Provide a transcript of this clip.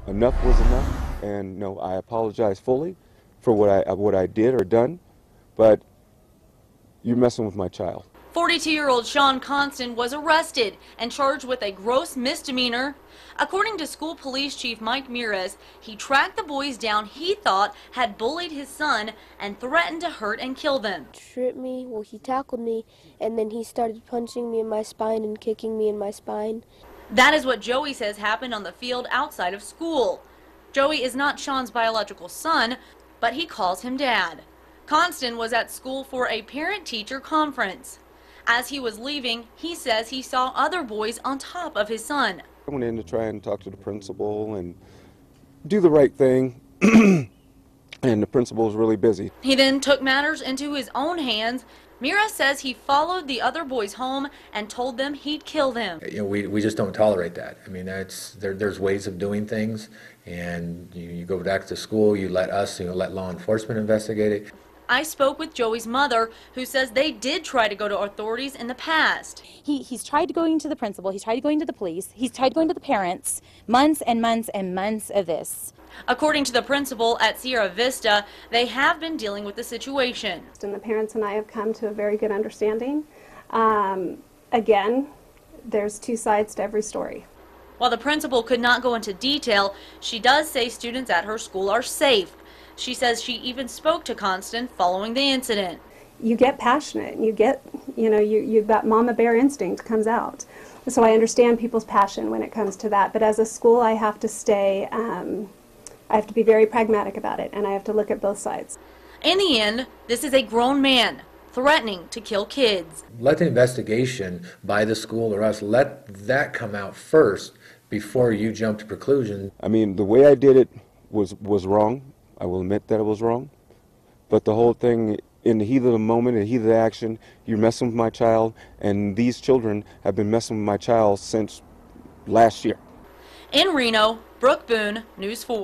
enough was enough, and no, I apologize fully for what I did or done, but you're messing with my child. 42-year-old Sean Constant was arrested and charged with a gross misdemeanor. According to school police chief Mike Meares, he tracked the boys down he thought had bullied his son and threatened to hurt and kill them. Tripped me, well, he tackled me, and then he started punching me in my spine and kicking me in my spine. That is what Joey says happened on the field outside of school. Joey is not Sean's biological son, but he calls him Dad. Constant was at school for a parent-teacher conference. As he was leaving, he says he saw other boys on top of his son. I went in to try and talk to the principal and do the right thing, and the principal was really busy. He then took matters into his own hands. Mira says he followed the other boys home and told them he'd kill them. You know, we just don't tolerate that. I mean, there's ways of doing things, and you go back to school, you let us, let law enforcement investigate it. I spoke with Joey's mother, who says they did try to go to authorities in the past. He's tried going to the principal, he's tried going to the police, he's tried going to the parents, months and months and months of this. According to the principal at Sierra Vista, they have been dealing with the situation. And the parents and I have come to a very good understanding. Again, there's two sides to every story. While the principal could not go into detail, she does say students at her school are safe. She says she even spoke to Constant following the incident. You get passionate, and you get, that mama bear instinct comes out. So I understand people's passion when it comes to that. But as a school, I have to stay, I have to be very pragmatic about it, and I have to look at both sides. In the end, this is a grown man threatening to kill kids. Let the investigation by the school or us, let that come out first before you jump to preclusion. I mean, the way I did it was wrong. I will admit that it was wrong. But the whole thing, in the heat of the moment, in the heat of the action, you're messing with my child, and these children have been messing with my child since last year. In Reno, Brooke Boone, News 4.